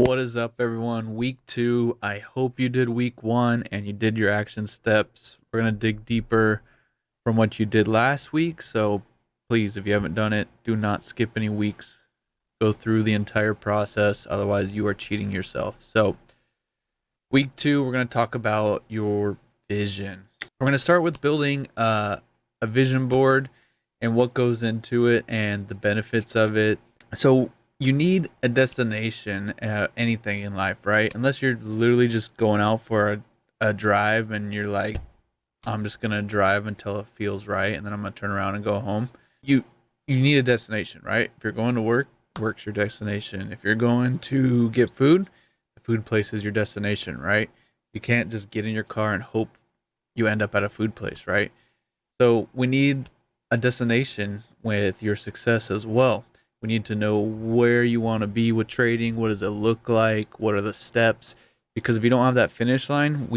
What is up, everyone? Week 2. I hope you did week 1 and you did your action steps. We're going to dig deeper from what you did last week. So please, if you haven't done it, do not skip any weeks. Go through the entire process. Otherwise, you are cheating yourself. So, week 2, we're going to talk about your vision. We're going to start with building a vision board and what goes into it and the benefits of it. So, you need a destination, anything in life, right? Unless you're literally just going out for a drive and you're like, I'm just gonna drive until it feels right, and then I'm gonna turn around and go home. You you need a destination, right? If you're going to work, work's your destination. If you're going to get food, the food place is your destination, right? You can't just get in your car and hope you end up at a food place, right? So we need a destination with your success as well. We need to know where you want to be with trading. What does it look like? What are the steps? Because if you don't have that finish line,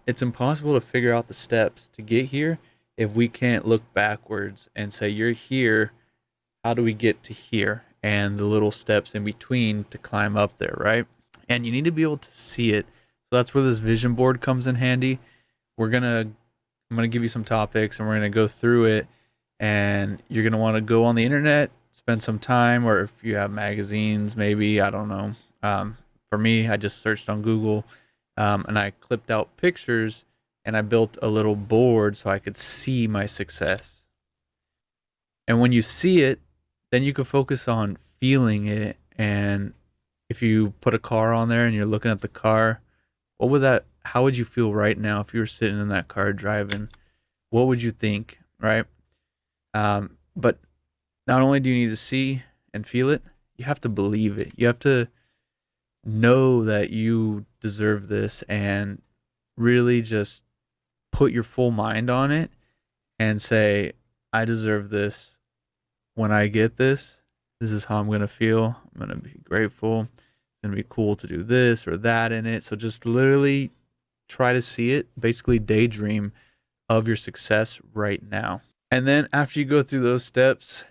it's impossible to figure out the steps to get here if we can't look backwards and say, you're here. How do we get to here? And the little steps in between to climb up there, right? And you need to be able to see it. So that's where this vision board comes in handy. I'm gonna give you some topics and we're gonna go through it, and you're gonna want to go on the internet, spend some time, or if you have magazines, maybe, I don't know. For me, I just searched on Google, and I clipped out pictures and I built a little board so I could see my success. And when you see it, then you can focus on feeling it. And if you put a car on there and you're looking at the car, how would you feel right now if you were sitting in that car driving? What would you think, right? But not only do you need to see and feel it, you have to believe it. You have to know that you deserve this and really just put your full mind on it and say, I deserve this. When I get this, this is how I'm going to feel. I'm going to be grateful. It's going to be cool to do this or that in it. So just literally try to see it, basically daydream of your success right now. And then after you go through those steps,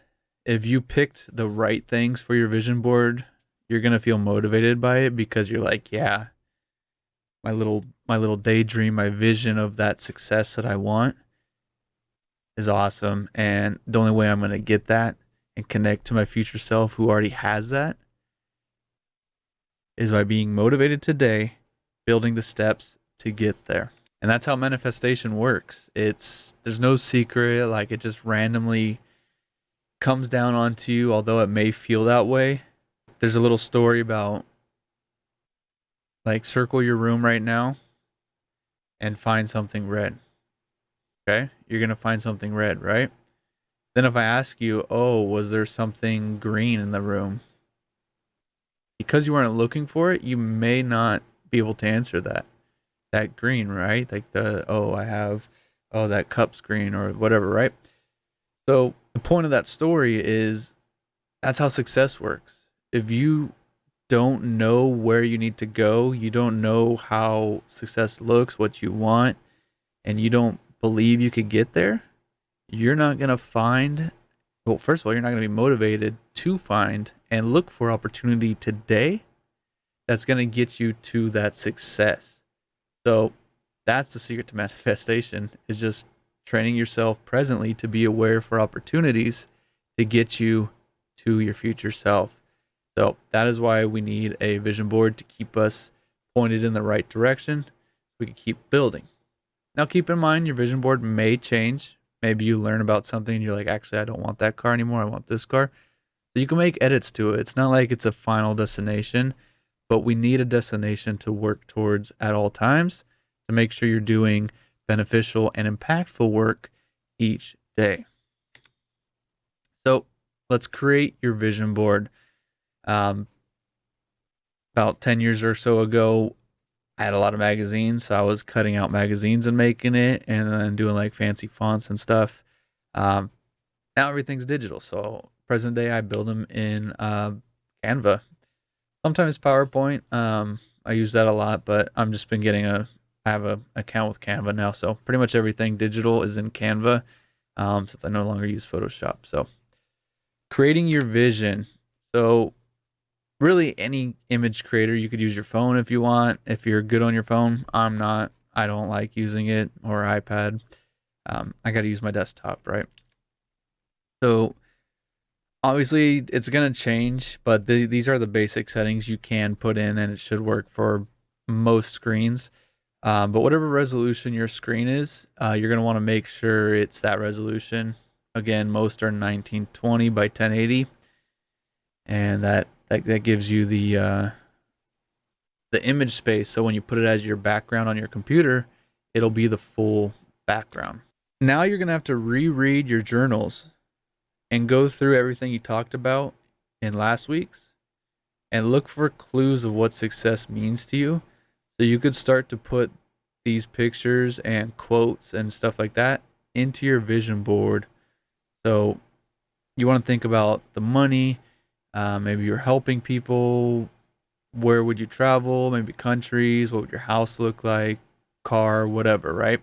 if you picked the right things for your vision board, you're going to feel motivated by it because you're like, yeah, my little daydream, my vision of that success that I want is awesome. And the only way I'm going to get that and connect to my future self who already has that is by being motivated today, building the steps to get there. And that's how manifestation works. There's no secret, like it just randomly comes down onto you, although it may feel that way. There's a little story about, like, circle your room right now and find something red. Okay? You're going to find something red, right? Then if I ask you, oh, was there something green in the room? Because you weren't looking for it, you may not be able to answer that green, right? Like that cup's green or whatever, right? So the point of that story is that's how success works. If you don't know where you need to go, you don't know how success looks, what you want, and you don't believe you could get there, you're not going to first of all, you're not going to be motivated to find and look for opportunity today that's going to get you to that success. So that's the secret to manifestation, is just training yourself presently to be aware for opportunities to get you to your future self. So that is why we need a vision board to keep us pointed in the right direction. We can keep building. Now, keep in mind, your vision board may change. Maybe you learn about something and you're like, actually, I don't want that car anymore. I want this car. So you can make edits to it. It's not like it's a final destination, but we need a destination to work towards at all times to make sure you're doing beneficial and impactful work each day. So let's create your vision board. About 10 years or so ago, I had a lot of magazines, so I was cutting out magazines and making it, and then doing like fancy fonts and stuff. Now everything's digital, so present day I build them in Canva. Sometimes PowerPoint. I use that a lot, but I'm just been I have an account with Canva now, so pretty much everything digital is in Canva, since I no longer use Photoshop. So creating your vision. So really any image creator. You could use your phone if you want. If you're good on your phone, I'm not. I don't like using it, or iPad. I got to use my desktop, right? So obviously it's going to change, but these are the basic settings you can put in, and it should work for most screens. But whatever resolution your screen is, you're going to want to make sure it's that resolution. Again, most are 1920 by 1080, and that gives you the image space. So when you put it as your background on your computer, it'll be the full background. Now you're going to have to reread your journals and go through everything you talked about in last week's and look for clues of what success means to you. So you could start to put these pictures and quotes and stuff like that into your vision board. So you want to think about the money, maybe you're helping people. Where would you travel? Maybe countries. What would your house look like? Car, whatever, right?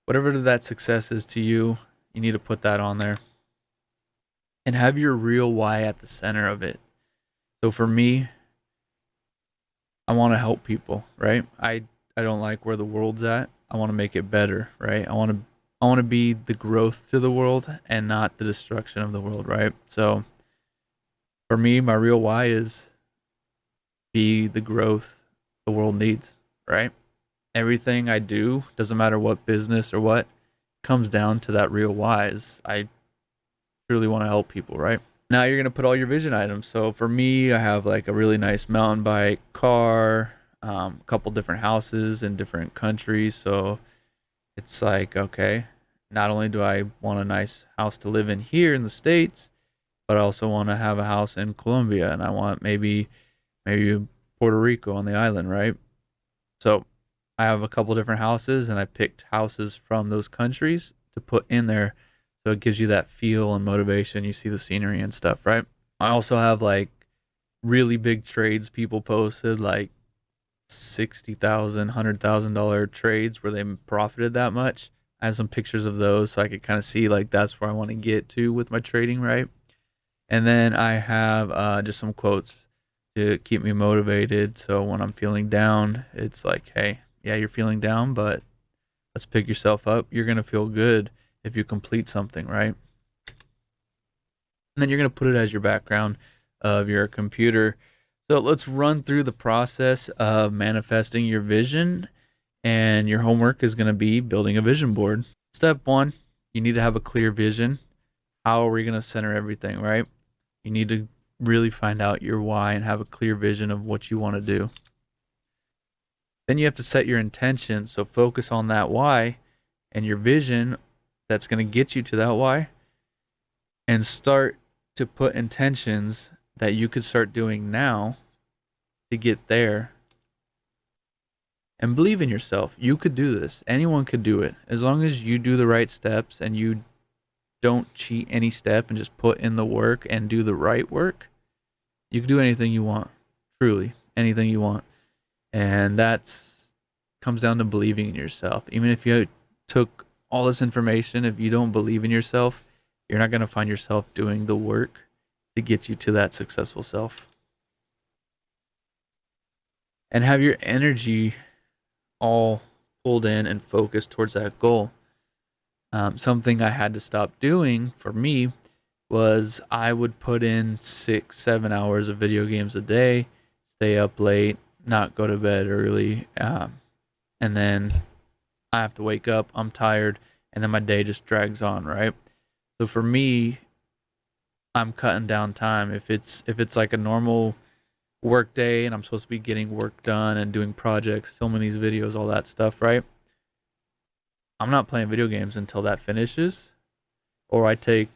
Whatever that success is to you, you need to put that on there and have your real why at the center of it. So for me, I want to help people, right? I don't like where the world's at. I want to make it better, right? I want to be the growth to the world and not the destruction of the world, right? So for me, my real why is be the growth the world needs, right? Everything I do, doesn't matter what business or what, comes down to that real why is I truly want to help people, right? Now you're going to put all your vision items. So for me, I have like a really nice mountain bike, car, a couple different houses in different countries. So it's like, okay, not only do I want a nice house to live in here in the States, but I also want to have a house in Colombia, and I want maybe Puerto Rico on the island, right? So I have a couple different houses, and I picked houses from those countries to put in there. So it gives you that feel and motivation. You see the scenery and stuff, right? I also have like really big trades people posted, like $60,000, $100,000 trades where they profited that much. I have some pictures of those so I could kind of see like that's where I want to get to with my trading, right? And then I have just some quotes to keep me motivated. So when I'm feeling down, it's like, hey, yeah, you're feeling down, but let's pick yourself up. You're going to feel good if you complete something, right? And then you're going to put it as your background of your computer. So let's run through the process of manifesting your vision. And your homework is going to be building a vision board. Step one, you need to have a clear vision. How are we going to center everything, right? You need to really find out your why and have a clear vision of what you want to do. Then you have to set your intention. So focus on that why and your vision that's going to get you to that why, and start to put intentions that you could start doing now to get there. And believe in yourself. You could do this. Anyone could do it. As long as you do the right steps and you don't cheat any step and just put in the work and do the right work, you can do anything you want. Truly, anything you want. And that's comes down to believing in yourself. Even if you took all this information, if you don't believe in yourself, you're not going to find yourself doing the work to get you to that successful self. And have your energy all pulled in and focused towards that goal. Something I had to stop doing for me was I would put in 6-7 hours of video games a day, stay up late, not go to bed early, and then I have to wake up, I'm tired, and then my day just drags on, right? So for me, I'm cutting down time. If it's like a normal work day and I'm supposed to be getting work done and doing projects, filming these videos, all that stuff, right? I'm not playing video games until that finishes, or I take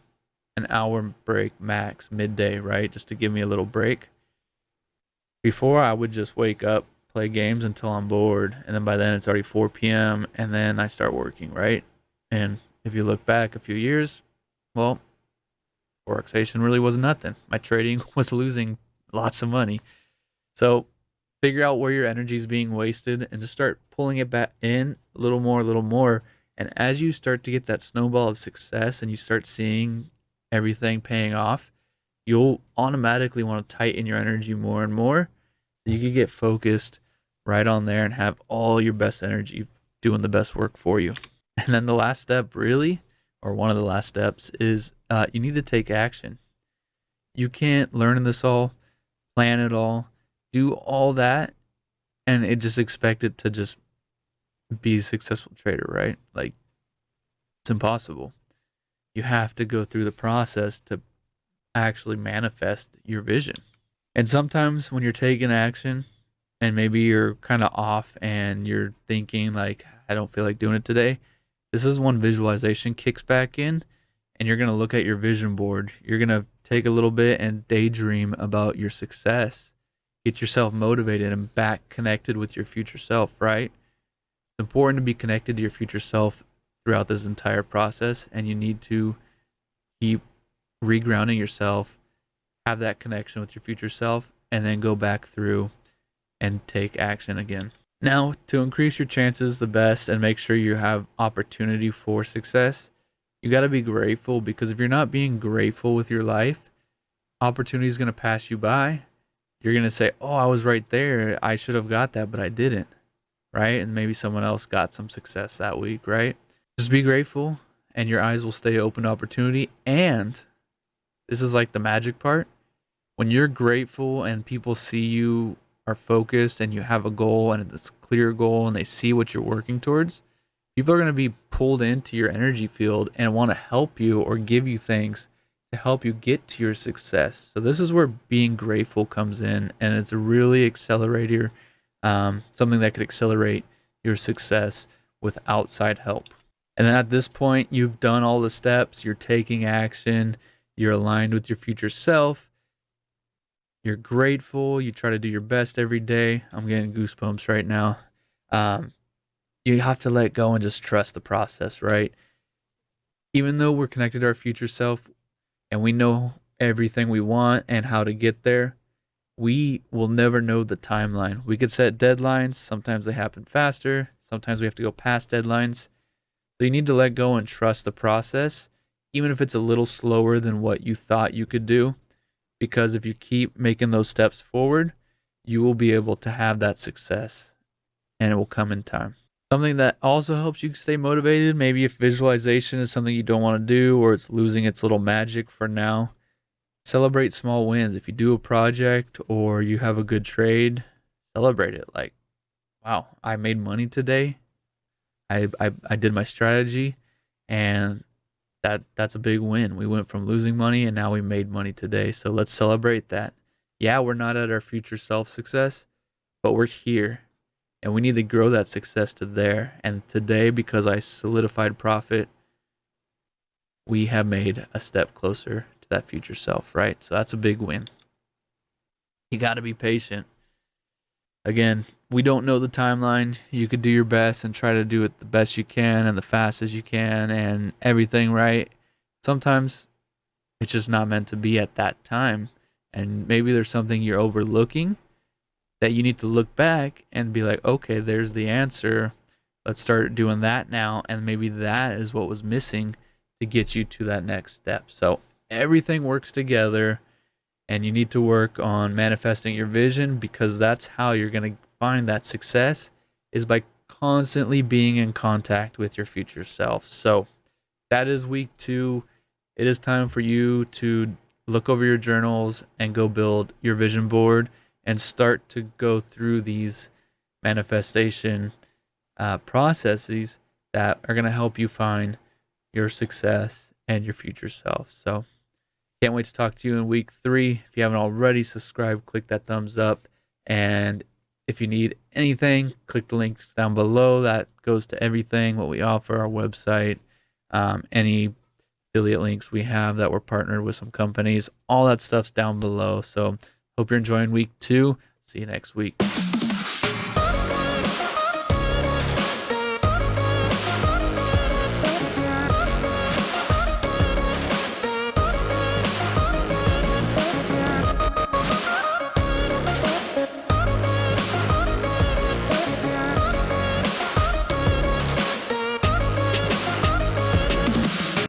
an hour break max midday, right? Just to give me a little break. Before, I would just wake up, play games until I'm bored, and then by then it's already 4 p.m. and then I start working, right? And if you look back a few years, well, Forexation really was nothing. My trading was losing lots of money. So figure out where your energy is being wasted and just start pulling it back in a little more, a little more. And as you start to get that snowball of success and you start seeing everything paying off, you'll automatically want to tighten your energy more and more. So you can get focused right on there and have all your best energy doing the best work for you. And then the last step, really, or one of the last steps, is you need to take action. You can't learn this all, plan it all, do all that, and it just expect it to just be a successful trader, right? Like, it's impossible. You have to go through the process to actually manifest your vision. And sometimes when you're taking action and maybe you're kind of off and you're thinking like, I don't feel like doing it today, this is when visualization kicks back in, and you're going to look at your vision board. You're going to take a little bit and daydream about your success. Get yourself motivated and back connected with your future self, right? It's important to be connected to your future self throughout this entire process, and you need to keep regrounding yourself, have that connection with your future self, and then go back through and take action again. Now, to increase your chances the best and make sure you have opportunity for success, you got to be grateful, because if you're not being grateful with your life, opportunity is going to pass you by. You're going to say, oh, I was right there. I should have got that, but I didn't. Right? And maybe someone else got some success that week, right? Just be grateful and your eyes will stay open to opportunity. And this is like the magic part. When you're grateful and people see you are focused and you have a goal and it's a clear goal and they see what you're working towards, people are going to be pulled into your energy field and want to help you or give you things to help you get to your success. So this is where being grateful comes in, and it's a really accelerator, something that could accelerate your success with outside help. And then at this point, you've done all the steps, you're taking action, you're aligned with your future self, you're grateful, you try to do your best every day. I'm getting goosebumps right now. You have to let go and just trust the process, right? Even though we're connected to our future self and we know everything we want and how to get there, we will never know the timeline. We could set deadlines. Sometimes they happen faster. Sometimes we have to go past deadlines. So you need to let go and trust the process, even if it's a little slower than what you thought you could do. Because if you keep making those steps forward, you will be able to have that success, and it will come in time. Something that also helps you stay motivated, maybe if visualization is something you don't want to do or it's losing its little magic for now, celebrate small wins. If you do a project or you have a good trade, celebrate it. Like, wow, I made money today. I did my strategy, and that's a big win. We went from losing money and now we made money today. So let's celebrate that. Yeah, we're not at our future self success, but we're here. And we need to grow that success to there. And today, because I solidified profit, we have made a step closer to that future self, right? So that's a big win. You got to be patient. Again, we don't know the timeline. You could do your best and try to do it the best you can and the fastest you can and everything right. Sometimes it's just not meant to be at that time. And maybe there's something you're overlooking that you need to look back and be like, okay, there's the answer. Let's start doing that now. And maybe that is what was missing to get you to that next step. So everything works together, and you need to work on manifesting your vision, because that's how you're going to find that success, is by constantly being in contact with your future self. So that is week 2. It is time for you to look over your journals and go build your vision board and start to go through these manifestation processes that are going to help you find your success and your future self. So can't wait to talk to you in week 3. If you haven't already subscribed, click that thumbs up. And if you need anything, click the links down below. That goes to everything, what we offer, our website, any affiliate links we have that we're partnered with some companies. All that stuff's down below. So hope you're enjoying week 2. See you next week.